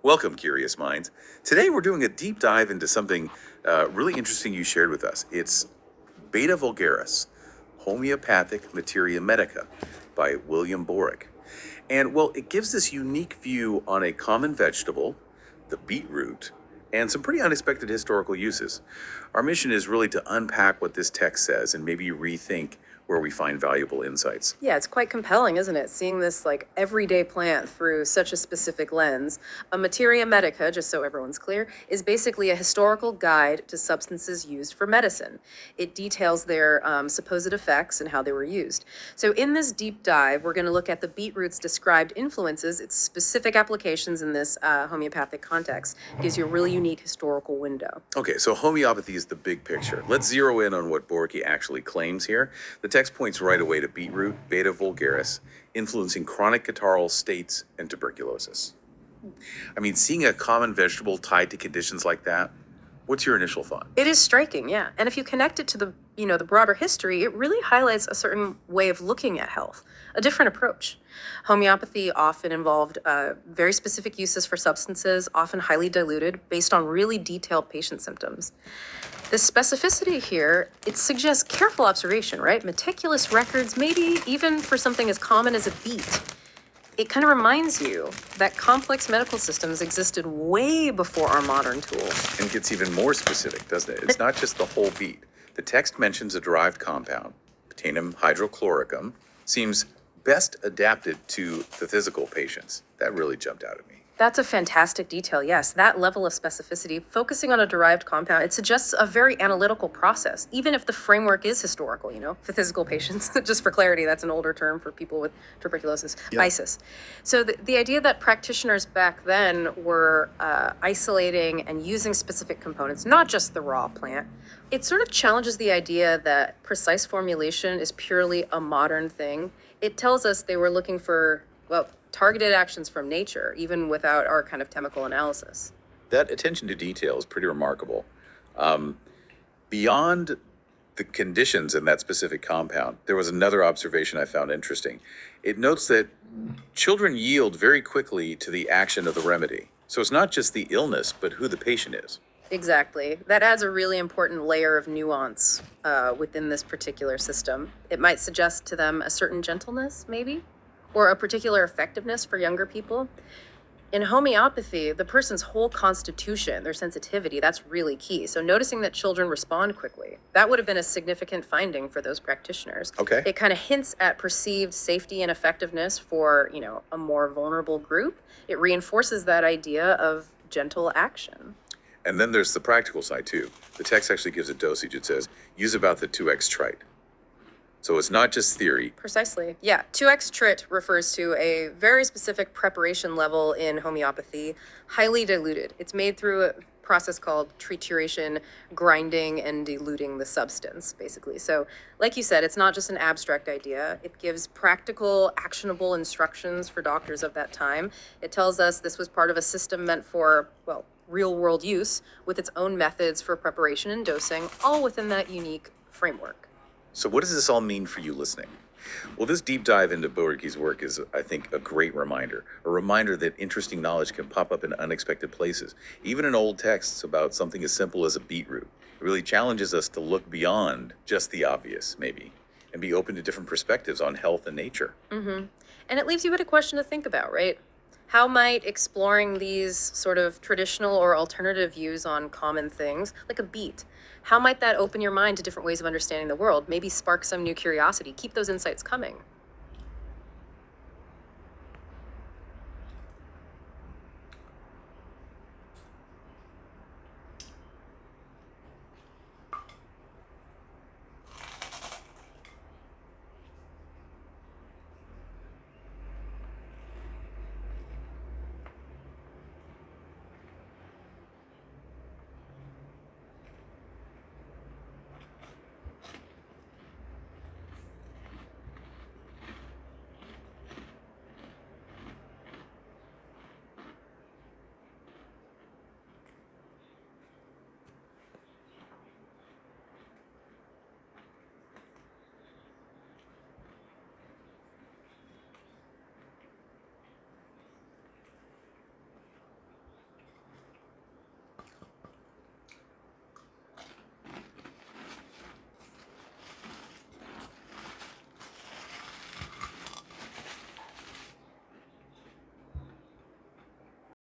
Welcome, curious minds. Today we're doing a deep dive into something really interesting you shared with us. It's Beta Vulgaris, Homeopathic Materia Medica by William Boericke. And well, it gives this unique view on a common vegetable, the beetroot, and some pretty unexpected historical uses. Our mission is really to unpack what this text says and maybe rethink where we find valuable insights. Yeah, it's quite compelling, isn't it? Seeing this like everyday plant through such a specific lens. A materia medica, just so everyone's clear, is basically a historical guide to substances used for medicine. It details their supposed effects and how they were used. So in this deep dive, we're going to look at the beetroot's described influences, its specific applications in this homeopathic context. It gives you a really unique historical window. Okay, so homeopathy is the big picture. Let's zero in on what Boericke actually claims here. The text points right away to beetroot, Beta vulgaris, influencing chronic catarrhal states and tuberculosis. I mean, seeing a common vegetable tied to conditions like that, what's your initial thought? It is striking, yeah. And if you connect it to the broader history, it really highlights a certain way of looking at health, a different approach. Homeopathy often involved very specific uses for substances, often highly diluted, based on really detailed patient symptoms. The specificity here, it suggests careful observation, right? Meticulous records, maybe even for something as common as a beet. It kind of reminds you that complex medical systems existed way before our modern tools. And gets even more specific, doesn't it? It's not just the whole beet. The text mentions a derived compound, Botanum hydrochloricum, seems best adapted to the physical patients. That really jumped out at me. That's a fantastic detail, yes. That level of specificity, focusing on a derived compound, it suggests a very analytical process, even if the framework is historical, for physical patients. Just for clarity, that's an older term for people with tuberculosis, physis. So the idea that practitioners back then were isolating and using specific components, not just the raw plant, it sort of challenges the idea that precise formulation is purely a modern thing. It tells us they were looking for, targeted actions from nature, even without our kind of chemical analysis. That attention to detail is pretty remarkable. Beyond the conditions in that specific compound, there was another observation I found interesting. It notes that children yield very quickly to the action of the remedy. So it's not just the illness, but who the patient is. Exactly. That adds a really important layer of nuance within this particular system. It might suggest to them a certain gentleness, maybe, or a particular effectiveness for younger people. In homeopathy, the person's whole constitution, their sensitivity, that's really key. So noticing that children respond quickly, that would have been a significant finding for those practitioners. Okay. It kind of hints at perceived safety and effectiveness for, a more vulnerable group. It reinforces that idea of gentle action. And then there's the practical side too. The text actually gives a dosage. It says, use about the 2x trite. So it's not just theory. Precisely. Yeah. 2x trit refers to a very specific preparation level in homeopathy, highly diluted. It's made through a process called trituration, grinding and diluting the substance, basically. So, like you said, it's not just an abstract idea. It gives practical, actionable instructions for doctors of that time. It tells us this was part of a system meant for, real world use with its own methods for preparation and dosing, all within that unique framework. So what does this all mean for you listening? Well, this deep dive into Boericke's work is, I think, a great reminder. A reminder that interesting knowledge can pop up in unexpected places, even in old texts about something as simple as a beetroot. It really challenges us to look beyond just the obvious, maybe, and be open to different perspectives on health and nature. And it leaves you with a question to think about, right? How might exploring these sort of traditional or alternative views on common things, like a beet, how might that open your mind to different ways of understanding the world? Maybe spark some new curiosity, keep those insights coming.